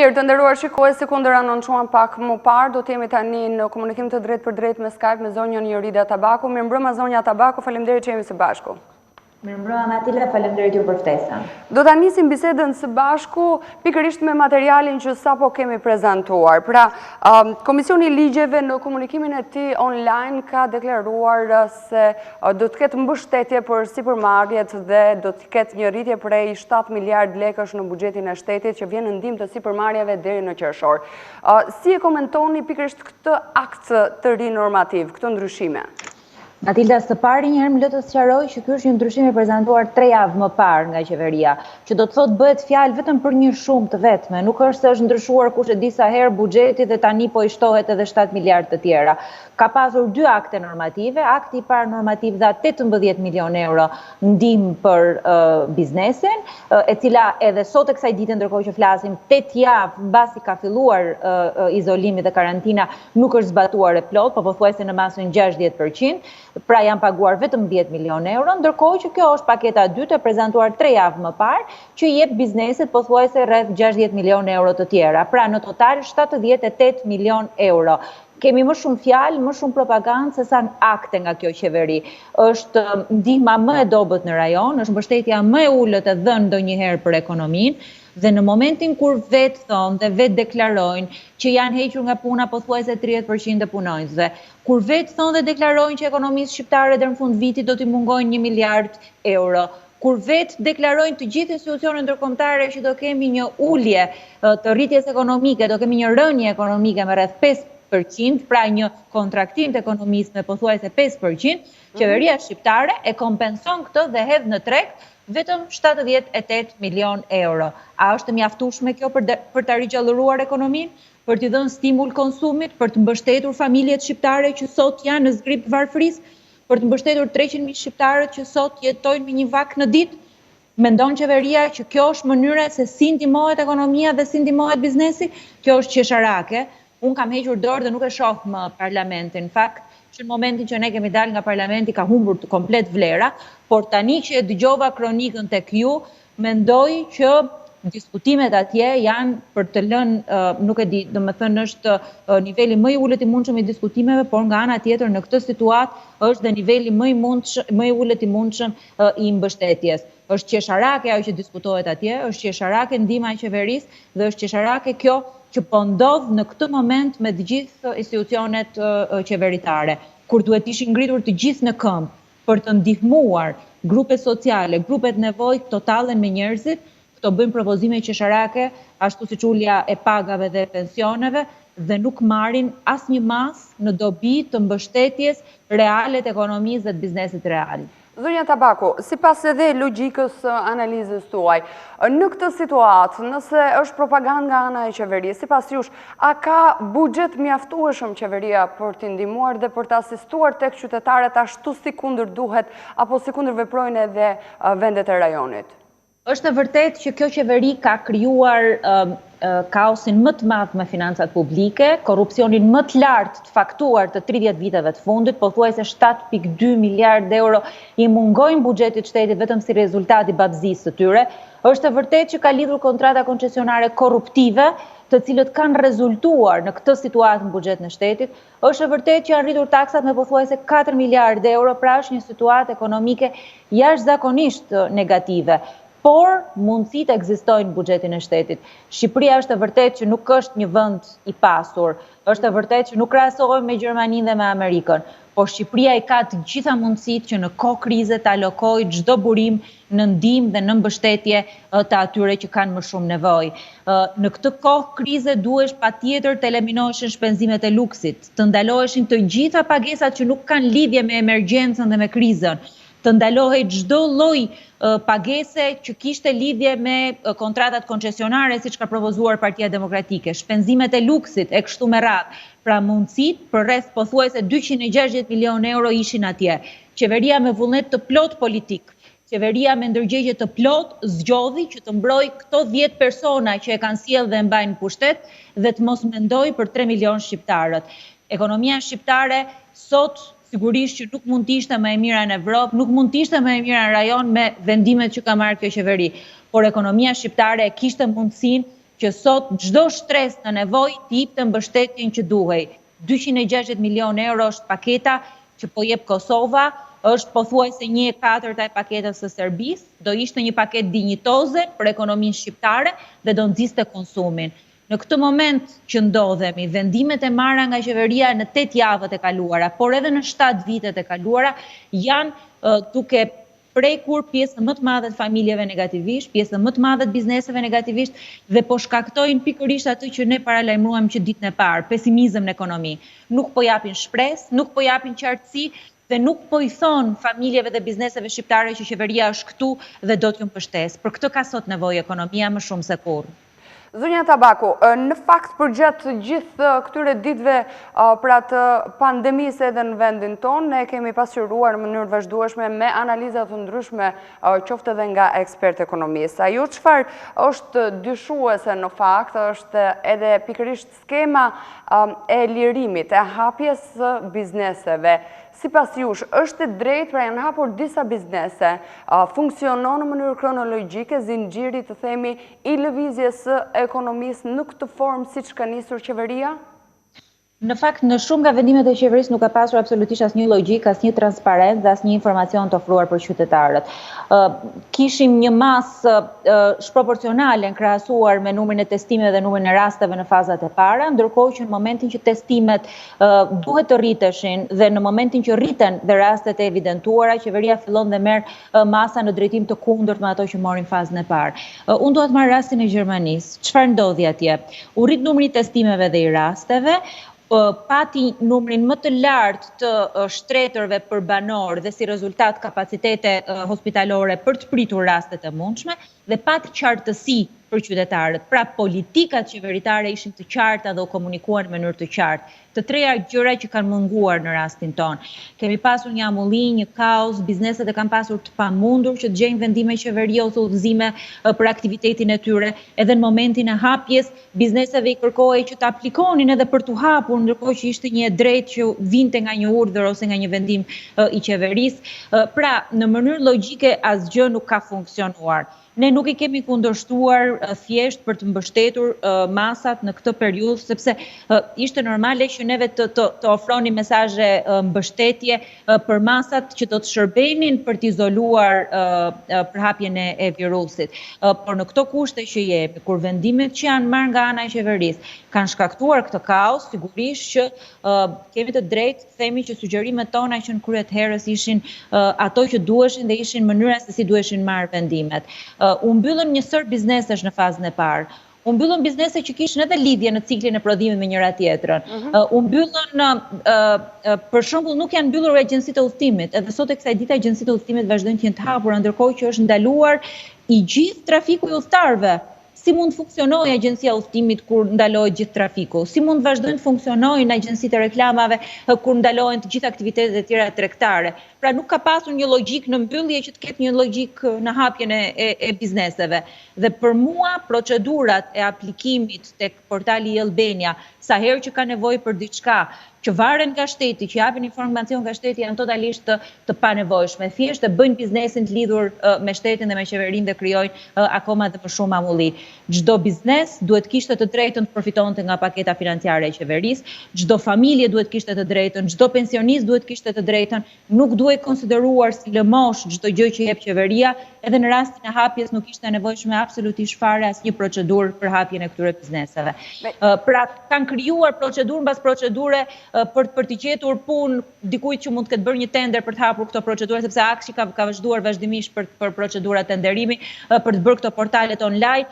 Mirë, të nderuar shikues, si kundër anoncuam pak më parë, do të jemi tani në komunikim të drejtë për drejtë me Skype me zonjën Jorida Tabaku. Mirëmbrëma zonja Tabaku, faleminderit që jemi së bashku. Mirëmbrëma Matilda, faleminderit ju për ftesën. Do ta nisim bisedën së bashku pikërisht me materialin që sapo kemi prezantuar. Pra, Komisioni i Ligjeve në komunikimin e tij online ka deklaruar se do të ketë mbështetje për sipërmarrjet dhe do të ketë një rritje prej 7 miliard lekësh në buxhetin e shtetit që vjen në ndihmë të sipërmarrjeve deri në qershor. Si e komentoni pikërisht këtë akt të ri normativ, këtë ndryshime? Matilda, së pari njëherë më le të sqaroj që ky është një ndryshim i prezantuar 3 javë më parë nga qeveria, që do të thotë bëhet fjalë vetëm për një shumë të vetme, nuk është se është ndryshuar kush e di sa herë buxheti dhe tani po i shtohet edhe 7 miliard të tjera. Ka pasur 2 akte normative, akti i parë normativ dha 18 milion euro ndihmë për biznesin, e cila edhe sot e kësaj dite ndërkohë që flasim 8 javë mbasi ka filluar izolimi dhe karantina nuk është zbatuar e plot, po pothuajse në masën 60%. Pra janë paguar vetëm 10 milion euro, ndërkohë që kjo është paketa e dytë e prezantuar 3 javë më parë, që jep biznesit pothuajse rreth 60 milion euro të tjera. Pra në total 78 milion euro. Kemi më shumë fjalë, më shumë propagandë se sa akte nga kjo qeveri. Është ndihma më e dobët në rajon, është mbështetja më e ulët e dhënë ndonjëherë për ekonominë, dhe në momentin kur vetë thonë dhe vetë deklarojnë që janë hequr nga puna pothuajse 30% e punonjësve, kur vetë thonë dhe deklarojnë që ekonomisë shqiptare deri në fund vitit do t'i mungojnë 1 miliard euro, kur vetë deklarojnë të gjithë institucionet ndërkombëtare që do kemi një ulje të rritjes ekonomike, do kemi një rënje ekonomike me rreth 5%, pra një kontraktim të ekonomisë me pothuajse 5%, qeveria shqiptare e kompenson këtë dhe hedh në treg vetëm 78 milion euro. A është mjaftueshme kjo për ta rigjallëruar ekonominë, për t'i dhënë stimul konsumit, për të mbështetur familjet shqiptare që sot janë në zgrip të varfërisë, për të mbështetur 300.000 shqiptarët që sot jetojnë me një vak në ditë? Mendon qeveria që kjo është mënyra se si ndihmohet ekonomia dhe si ndihmohet biznesi? Kjo është qesharake. Unë kam hequr dorë dhe nuk e shoh më parlamentin. Në fakt, që në momentin që ne kemi dalë nga parlamenti ka humbur komplet vlera, por tani që e dëgjova kronikën tek ju, mendoj që diskutimet atje janë për të lënë, nuk e di, domethënë është niveli më i ulët i mundshëm i diskutimeve, por nga ana tjetër në këtë situatë është dhe niveli më i ulët i mundshëm i mbështetjes. Është qesharake ajo që diskutohet atje, është qesharake ndihma e qeverisë dhe është qesharake kjo që po ndodh në këtë moment me të gjithë institucionet qeveritare, kur duhet ishin ngritur të gjithë në këmbë për të ndihmuar grupe sociale, grupet nevojë të tallen me njerëzit, këto bëjnë propozime qesharake, ashtu siç ulja e pagave dhe pensioneve, dhe nuk marrin asnjë mas në dobi të mbështetjes reale të ekonomisë dhe të biznesit real. Zonja Tabaku, sipas edhe logjikës analizës tuaj, në këtë situatë, nëse është propagandë nga ana e qeverisë, sipas jush, a ka buxhet mjaftueshëm qeveria për t'i ndihmuar dhe për të asistuar tek qytetarët ashtu si kundër duhet apo si kundër veprojnë edhe vendet e rajonit? Është e vërtetë që kjo qeveri ka krijuar kaosin më të madh me financat publike, korrupsionin më të lartë të faktuar të 30 viteve të fundit, pothuajse 7.2 miliard euro i mungojnë buxhetit shtetit vetëm si rezultat i babëzisë së tyre. Është e vërtetë që ka lidhur kontrata koncesionare korruptive, të cilët kanë rezultuar në këtë situatë në buxhetin e shtetit. Është e vërtetë që janë rritur taksat me pothuajse 4 miliard euro, pra është një situatë ekonomike jashtëzakonisht negative. Por mundësitë ekzistojnë në buxhetin e shtetit. Shqipëria është e vërtetë që nuk është një vend i pasur, është e vërtetë që nuk krahasohem me Gjermaninë dhe me Amerikën, por Shqipëria i ka të gjitha mundësitë që në kohë krize të alokojë çdo burim në ndihmë dhe në mbështetje të atyre që kanë më shumë nevojë. Në këtë kohë krize duhesh patjetër të eliminoheshin shpenzimet e luksit, të ndaloheshin të gjitha pagesat që nuk kanë lidhje me emergjencën dhe me krizën, të ndalohej çdo lloj pagese që kishte lidhje me kontratat koncesionare siç ka propozuar Partia Demokratike, shpenzimet e luksit e kështu me radhë. Pra mundësitë për rreth pothuajse 260 milion euro ishin atje. Qeveria me vullnet të plot politik, qeveria me ndërgjegje të plot zgjodhi që të mbrojë këto 10 persona që e kanë sjellë dhe mbajnë pushtet dhe të mos mendojë për 3 milion shqiptarët. Ekonomia shqiptare sot sigurisht që nuk mund të ishte më e mira në Evropë, nuk mund të ishte më e mira në rajon me vendimet që ka marrë kjo qeveri, por ekonomia shqiptare e kishte mundësinë që sot çdo shtresë në nevojë të jepte mbështetjen që duhej. 260 milion euro është paketa që po jep Kosova, është pothuajse 1/4 e paketës së Serbisë, do ishte një paketë dinjitoze për ekonominë shqiptare dhe do nxiste konsumin. Në këtë moment që ndodhemi, vendimet e marra nga qeveria në 8 javët e kaluara, por edhe në 7 vitet e kaluara, janë duke prekur pjesën më të madhe të familjeve negativisht, pjesën më të madhe të bizneseve negativisht dhe po shkaktojnë pikërisht atë që ne paralajmëruam që ditën e parë, pesimizëm në ekonomi. Nuk po japin shpresë, nuk po japin qartësi dhe nuk po i thonë familjeve dhe bizneseve shqiptare që qeveria është këtu dhe do t'ju mbështesë. Për këtë ka sot nevojë ekonomia më shumë se kurrë. Zonja Tabaku, në fakt përgjatë gjithë këtyre ditëve për atë pandemisë edhe në vendin tonë, ne kemi pasqyruar në mënyrë të vazhdueshme me analizat të ndryshme qoftë edhe nga ekspert ekonomisë. Ajo çfarë është dyshuese në fakt është edhe pikërisht skema e lirimit, e hapjes së bizneseve. Sipas jush, është e drejtë, pra janë hapur disa biznese, funksionon në mënyrë kronologjike zinxhiri të themi i lëvizjes së ekonomisë në këtë formë siç ka nisur qeveria? Në fakt, në shumë nga vendimet e qeverisë nuk ka pasur absolutisht asnjë logjik, asnjë transparencë dhe asnjë informacion të ofruar për qytetarët. Kishim një masë shproporcionale në krahasuar me numrin e testimeve dhe numrin e rasteve në fazat e para, ndërkohë që në momentin që testimet duhet të rriteshin dhe në momentin që rriten dhe rastet e evidentuara, qeveria fillon dhe merr masa në drejtim të kundërt me ato që morin fazën e parë. Unë dua të marr rastin e Gjermanisë. Çfarë ndodhi atje? U rrit numri i testimeve dhe i rasteve, pati numrin më të lartë të shtretërve për banor dhe si rezultat kapacitete hospitalore për të pritur rastet e mundshme dhe pati qartësi për qytetarët. Pra politikat qeveritare ishin të qarta dhe u komunikuan në mënyrë të qartë. Të treja gjëra që kanë munguar në rastin tonë. Kemi pasur një amulli, një kaos, bizneset e kanë pasur të pamundur që të gjejnë vendime qeverie ose udhëzime për aktivitetin e tyre, edhe në momentin e hapjes, bizneseve i kërkohej që të aplikonin edhe për të hapur, ndërkohë që ishte një drejt që vinte nga një urdhër ose nga një vendim i qeverisë. Pra, në mënyrë logjike asgjë nuk ka funksionuar. Ne nuk i kemi kundërshtuar thjesht për të mbështetur masat në këtë periudhë, sepse ishte normale që neve të ofronim mesazhe mbështetje për masat që do të shërbenin për të izoluar përhapjen e virusit. Por në këto kushte që jemi, kur vendimet që janë marrë nga ana e qeverisë kanë shkaktuar këtë kaos, sigurisht që kemi të drejtë të themi që sugjerimet tona që në kryet herës ishin ato që duheshin dhe ishin mënyra se si duheshin marrë vendimet. U mbyllën një sër biznesesh në fazën e parë. U mbyllën biznese që kishin edhe lidhje në ciklin e prodhimit me njëra tjetrën. U mbyllën, për shembull, nuk janë mbyllur agjencitë e udhëtimit, edhe sot e kësaj dite agjencitë e udhëtimit vazhdojnë të jenë të hapura, ndërkohë që është ndaluar i gjithë trafiku i udhëtarëve. Si mund të funksionojë agjencia e udhëtimit kur ndalohet gjithë trafiku? Si mund të vazhdojnë të funksionojnë agjencitë e reklamave kur ndalohen të gjithë aktivitetet e tjera tregtare? Pra nuk ka pasur një logjik në mbyllje që të ketë një logjik në hapjen e bizneseve. Dhe për mua procedurat e aplikimit tek portali Albania, sa herë që ka nevojë për diçka që varen nga shteti, që japin informacion nga shteti, janë totalisht të panevojshme. Thjesht e bëjnë biznesin të lidhur me shtetin dhe me qeverinë dhe krijojnë akoma dhe më shumë amulli. Çdo biznes duhet kishte të drejtën të përfitonte nga paketa financiare e qeverisë, çdo familje duhet kishte të drejtën, çdo pensionist duhet kishte të drejtën, nuk duhet konsideruar si lëmosh çdo gjë që jep qeveria, edhe në rastin e hapjes nuk ishte nevojshme absolutisht fare asnjë procedurë për hapjen e këtyre bizneseve. Pra kanë krijuar procedurë mbas procedure për të gjetur punë dikujt që mund të ketë bërë një tender për të hapur këto procedura, sepse Akshi ka vazhduar vazhdimisht për procedurat tenderimi, për të bërë këto portalet online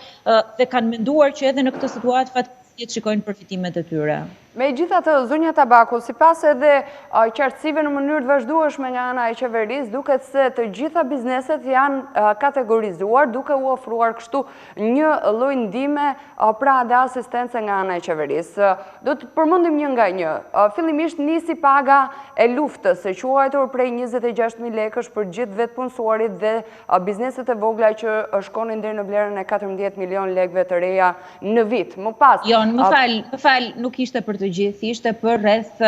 dhe kanë menduar që edhe në këtë situatë fatkeqësisht shikojnë përfitimet e tyre. Megjithatë, zonja Tabaku, sipas edhe qartësive në mënyrë të vazhdueshme nga ana e qeverisë, duket se të gjitha bizneset janë kategorizuar duke u ofruar kështu një lloj ndihme pra dhe asistence nga ana e qeverisë. Do të përmendim një nga një. Fillimisht nisi paga e luftës, e quajtur prej 26.000 lekësh për gjithë vetpunësuarit dhe bizneset e vogla që shkonin deri në vlerën e 14 milion lekëve të reja në vit. Më pas. Jo, më fal, nuk ishte për të të gjithë ishte për rreth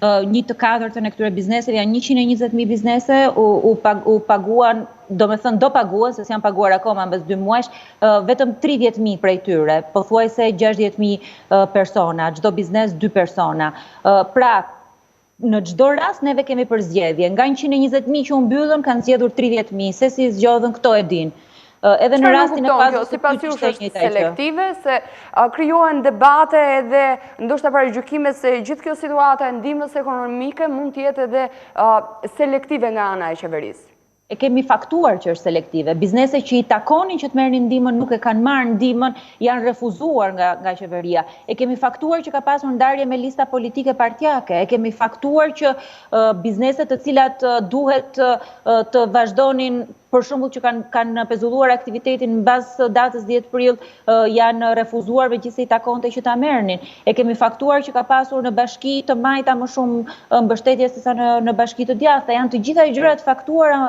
1/4 e këtyre bizneseve, janë 120.000 biznese, u paguan, do paguan, se s'janë paguar akoma mbas 2 muajsh, vetëm 30.000 prej tyre, pothuajse 60.000 persona, çdo biznes 2 persona. Pra, në çdo rast neve kemi përzgjedhje. Nga 120.000 që u mbyllën, kanë zgjedhur 30.000, se si zgjodhen këto e din. Edhe në rastin e pasur si pas jush është selektive, se krijohen debate edhe ndoshta paragjykime se gjithë kjo situata e ndihmës ekonomike mund të jetë edhe selektive nga ana e qeverisë. E kemi faktuar që është selektive. Biznese që i takonin që të merrnin ndihmën nuk e kanë marrë ndihmën, janë refuzuar nga qeveria. E kemi faktuar që ka pasur ndarje me lista politike partijake. E kemi faktuar që bizneset të cilat duhet të vazhdonin, për shembull që kanë pezulluar aktivitetin mbas datës 10 prill, janë refuzuar megjithëse i takonte që ta merrnin. E kemi faktuar që ka pasur në bashki të majta më shumë mbështetje sesa në bashki të djathta. Janë të gjitha gjërat faktuara,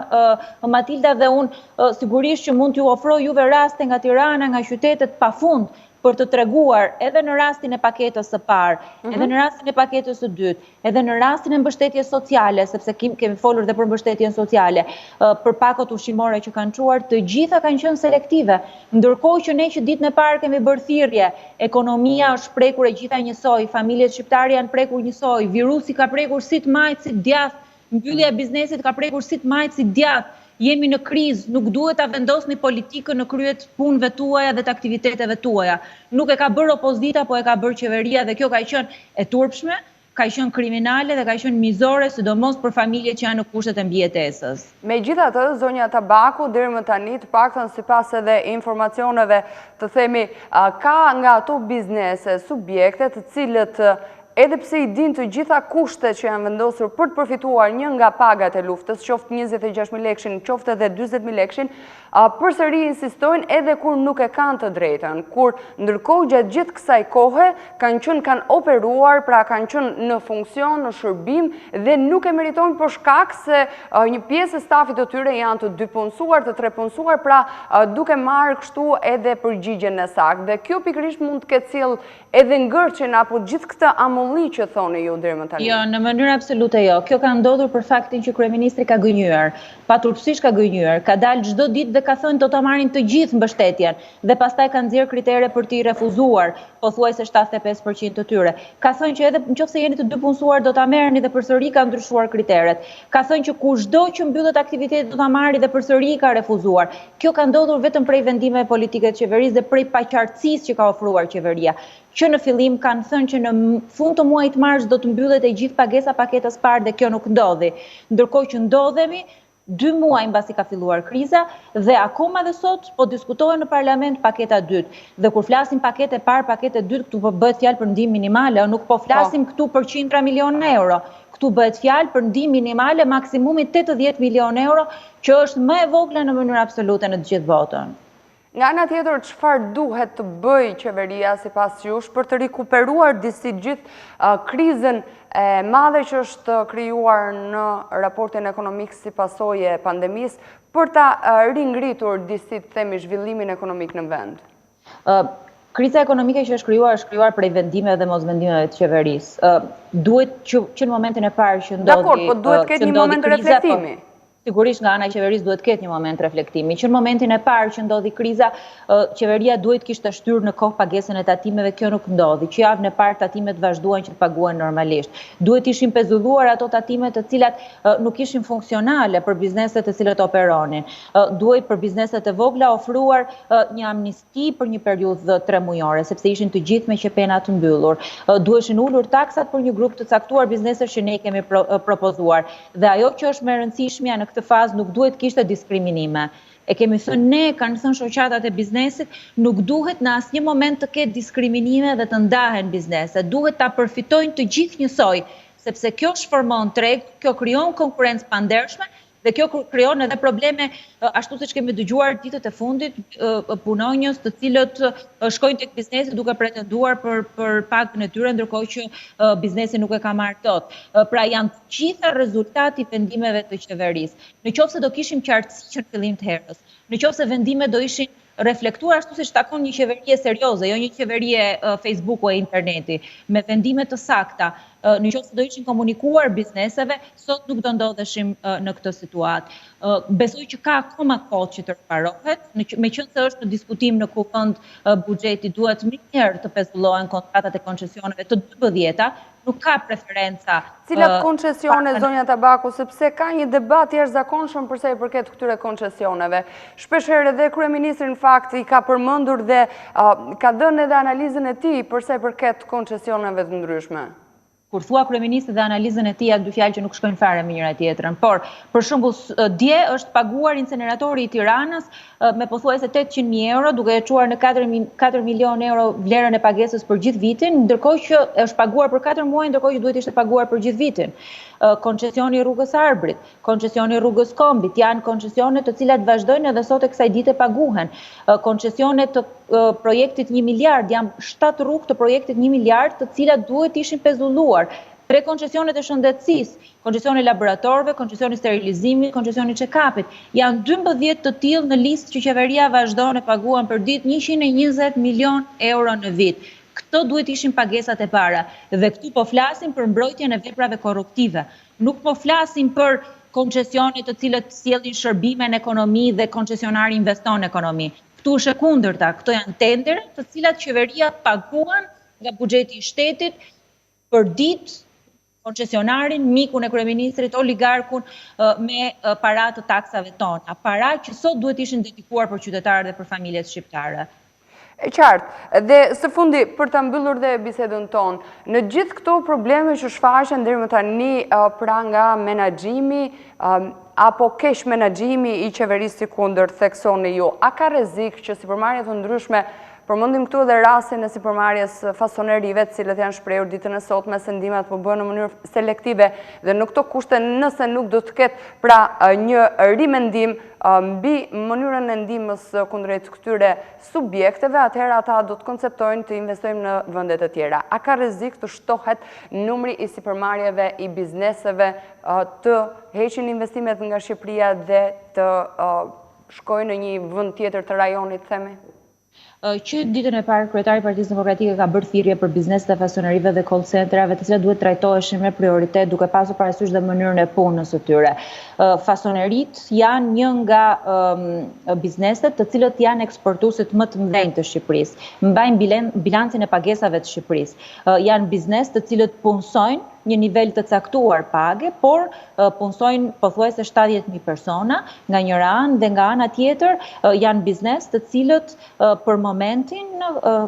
Matilda, dhe unë sigurisht që mund t'ju ofroj juve raste nga Tirana, nga qytetet pafund, për të treguar edhe në rastin e paketës së parë, edhe në rastin e paketës së dytë, edhe në rastin e mbështetjes sociale, sepse kemi folur dhe për mbështetjen sociale, për pakot ushqimore që kanë çuar, të gjitha kanë qenë selektive. Ndërkohë që ne që ditën e parë kemi bërë thirrje, ekonomia është prekur e gjitha njësoj, familjet shqiptare janë prekur njësoj, virusi ka prekur si të majtë si të djathtë, mbyllja e biznesit ka prekur si të majtë si të djathtë. Jemi në krizë, nuk duhet ta vendosni politikën në krye të punëve tuaja dhe të aktiviteteve tuaja. Nuk e ka bërë opozita, po e ka bërë qeveria, dhe kjo ka qenë e turpshme, ka qenë kriminale dhe ka qenë mizore, sidomos për familje që janë në kushtet e mbijetesës. Megjithatë, zonja Tabaku, deri më tani, të paktën sipas edhe informacioneve, të themi, ka nga ato biznese, subjekte, të cilët edhe pse i din të gjitha kushtet që janë vendosur për të përfituar një nga pagat e luftës, qoftë 26.000 lekshin, qoftë edhe 40.000 lekshin, përsëri insistojnë edhe kur nuk e kanë të drejtën, kur ndërkohë gjatë gjithë kësaj kohe kanë operuar, pra kanë qenë në funksion, në shërbim dhe nuk e meritojnë për shkak se një pjesë e stafit të tyre janë të 2 punësuar, të 3 punësuar, pra duke marrë kështu edhe përgjigjen e saktë. Dhe kjo pikërisht mund të ketë sjell edhe ngërçin apo gjithë këtë amolli që thoni ju deri më tani. Jo, në mënyrë absolute jo. Kjo ka ndodhur për faktin që kryeministri ka gënjur, paturpsisht ka gënjur, ka dalë çdo ditë dhe ka thënë do ta marrin të gjithë mbështetjen dhe pastaj ka nxjerrë kritere për t'i refuzuar, pothuajse 75% të tyre. Ka thënë që edhe nëse jeni të 2 punësuar do ta merrni dhe përsëri ka ndryshuar kriteret. Ka thënë që kushdo që mbyllet aktiviteti do ta marrë dhe përsëri ka refuzuar. Kjo ka ndodhur vetëm prej vendimeve politike të qeverisë dhe prej paqartësisë që ka ofruar qeveria, që në fillim kanë thënë që në fund të muajit mars do të mbyllet e gjithë pagesa paketës parë dhe kjo nuk ndodhi. Ndërkohë që ndodhemi 2 muaj mbasi ka filluar kriza dhe akoma dhe sot po diskutohen në parlament paketa 2. Dhe kur flasim pakete parë, pakete 2, këtu po bëhet fjalë për ndihmë minimale, nuk po flasim këtu për 100 milionë euro. Këtu bëhet fjalë për ndihmë minimale maksimumi 80 milionë euro, që është më e vogla në mënyrë absolute në të gjithë botën. Nga ana tjetër, çfarë duhet të bëjë qeveria sipas jush për të rikuperuar disi gjithë krizën e madhe që është krijuar në raportin ekonomik si pasojë e pandemisë, për ta ringritur disi të themi zhvillimin ekonomik në vend? Kriza ekonomike që është krijuar prej vendimeve dhe mosvendimeve të qeverisë. Duhet që në momentin e parë që ndodhi Dakor, po duhet ketë një moment reflektimi. Sigurisht nga ana e qeverisë duhet ketë një moment reflektimi. Që në momentin e parë që ndodhi kriza, qeveria duhet kishte shtyrë në kohë pagesën e tatimeve, kjo nuk ndodhi. Që javën e parë tatimet vazhduan që të paguhen normalisht. Duhet ishin pezulluar ato tatime të cilat nuk ishin funksionale për bizneset të cilët operonin. Duhet për bizneset e vogla ofruar një amnisti për një periudhë 3 mujore, sepse ishin të gjithë me qepena të mbyllur. Duheshin ulur taksat për një grup të caktuar biznesesh që ne kemi propozuar. Dhe ajo që është më e rëndësishmja në këtë fazë nuk duhet kishte diskriminime. E kemi thënë ne, kanë thënë shoqatat e biznesit, nuk duhet në asnjë moment të ketë diskriminime dhe të ndahen bizneset. Duhet ta përfitojnë të gjithë njësoj, sepse kjo shformon treg, kjo krijon konkurrencë pandershme dhe kjo krijon edhe probleme, ashtu siç kemi dëgjuar ditët e fundit, punonjës të cilët shkojnë tek biznesi duke pretenduar për pagën e tyre, ndërkohë që biznesi nuk e ka marrë dot. Pra janë të gjitha rezultati vendimeve të qeverisë. Nëse do kishim qartësi që në fillim të herës, nëse vendimet do ishin reflektuar ashtu siç takon një qeverie serioze, jo një qeverie Facebooku e interneti, me vendime të sakta. Në qoftë se do ishin komunikuar bizneseve, sot nuk do ndodheshim në këtë situatë. Besoj që ka akoma kohë që të reparohet, meqenëse është në diskutim në kuvend buxheti, duhet mirë të pezullohen kontratat e koncesioneve të 12-ta, nuk ka preferenca. Cilat koncesione, zonja Tabaku, sepse ka një debat jashtëzakonshëm për sa i përket këtyre koncesioneve. Shpeshherë edhe kryeministri në fakt i ka përmendur dhe ka dhënë edhe analizën e tij për sa i përket koncesioneve të ndryshme. Kur thua kryeministri dhe analizën e tij, janë dy fjalë që nuk shkojnë fare me njëra tjetrën. Por, për shembull, dje është paguar incineratori i Tiranës me pothuajse 800.000 euro, duke e çuar në 4 milion euro vlerën e pagesës për gjithë vitin, ndërkohë që është paguar për 4 muaj, ndërkohë që duhet ishte paguar për gjithë vitin. Koncesioni i rrugës Arbrit, koncesioni i rrugës Kombit, janë koncesione të cilat vazhdojnë edhe sot e kësaj dite paguhen. Koncesione të projektit 1 miliard, janë 7 rrugë të projektit 1 miliard, të cilat duhet ishin pezulluar. 3 koncesionet e shëndetësisë, koncesioni laboratorëve, koncesioni sterilizimit, koncesioni check-upit. Janë 12 të tillë në listë që qeveria vazhdon e paguan për ditë 120 milion euro në vit. Këto duhet ishin pagesat e para. Dhe këtu po flasim për mbrojtjen e veprave korruptive. Nuk po flasim për koncesionet të cilët sjellin shërbime në ekonomi dhe koncesionari investon në ekonomi. Këtu është e kundërta. Këto janë tendere të cilat qeveria paguan nga buxheti i shtetit për ditë koncesionarin, mikun e kryeministrit, oligarkun me para të taksave tona. Para që sot duhet ishin dedikuar për qytetarët dhe për familjet shqiptare. E qartë, dhe së fundi për të mbyllur dhe bisedën tonë, në gjithë këto probleme që shfaqen deri më tani pra nga menaxhimi apo keq menaxhimi i qeverisë kundër theksoni ju, a ka rrezik që sipërmarrje të ndryshme, përmendim këtu edhe rastin e sipërmarrjes fasonerive, të cilët janë shprehur ditën e sotme se ndihmat po bëhen në mënyrë selektive dhe në këto kushte nëse nuk do të ketë pra një rimendim mbi mënyrën e ndihmës kundrejt këtyre subjekteve, atëherë ata do të konceptojnë të investojmë në vende të tjera. A ka rrezik të shtohet numri i sipërmarrjeve i bizneseve të heqin investimet nga Shqipëria dhe të shkojnë në një vend tjetër të rajonit, themi? Që ditën e parë kryetari i Partisë Demokratike ka bërë thirrje për bizneset e fasonerive dhe call centerave, të cilat duhet trajtoheshin me prioritet duke pasur parasysh dhe mënyrën e punës së tyre. Fasonerit janë një nga bizneset të cilët janë eksportuesit më të mëdhenj të Shqipërisë, mbajnë bilancin e pagesave të Shqipërisë. Janë biznes të cilët punësojnë një nivel të caktuar page, por punësojnë pothuajse 70.000 persona nga njëra anë dhe nga ana tjetër janë biznes të cilët për momentin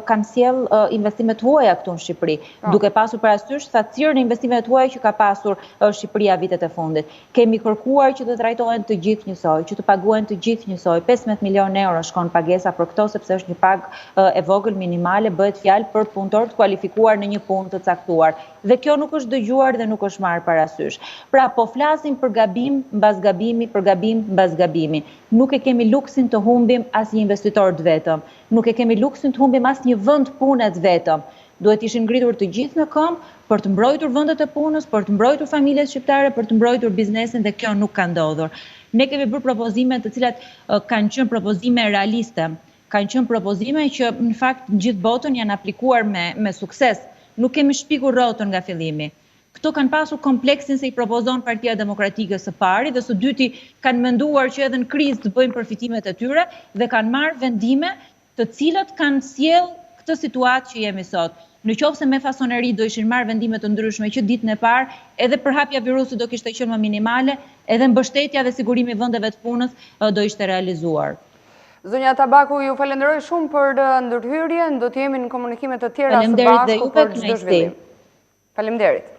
kanë sjell investime të huaja këtu në Shqipëri, duke pasur parasysh thatësirën e investimeve të huaja që ka pasur Shqipëria vitet e fundit. Kemi kërkuar që të trajtohen të gjithë njësoj, që të paguhen të gjithë njësoj. 15 milion euro shkon pagesa për këto, sepse është një pagë e vogël minimale, bëhet fjalë për punëtor të kualifikuar në një punë të caktuar. Dhe kjo nuk është dëgjuar dhe nuk është marrë parasysh. Pra, po flasim për gabim mbas gabimi, për gabim mbas gabimi. Nuk e kemi luksin të humbim as një investitor të vetëm. Nuk e kemi luksin të humbim as një vend pune të vetëm. Duhet ishin ngritur të gjithë në këmbë për të mbrojtur vendet e punës, për të mbrojtur familjet shqiptare, për të mbrojtur biznesin, dhe kjo nuk ka ndodhur. Ne kemi bërë propozime të cilat kanë qenë propozime realiste, kanë qenë propozime që në fakt në gjithë botën janë aplikuar me sukses. Nuk kemi shpikur rrotën nga fillimi. Këto kanë pasur kompleksin se i propozon Partia Demokratike së pari dhe së dyti kanë menduar që edhe në krizë të bëjnë përfitimet e tyre dhe kanë marrë vendime të cilat kanë sjell këtë situatë që jemi sot. Në qoftë se me fasoneri do ishin marrë vendime të ndryshme që ditën e parë, edhe përhapja virusit do kishte qenë më minimale, edhe mbështetja dhe sigurimi i vendeve të punës do ishte realizuar. Zonja Tabaku, ju falenderoj shumë për ndërhyrjen, do të jemi në komunikime të tjera së bashku për çdo zhvillim. Faleminderit.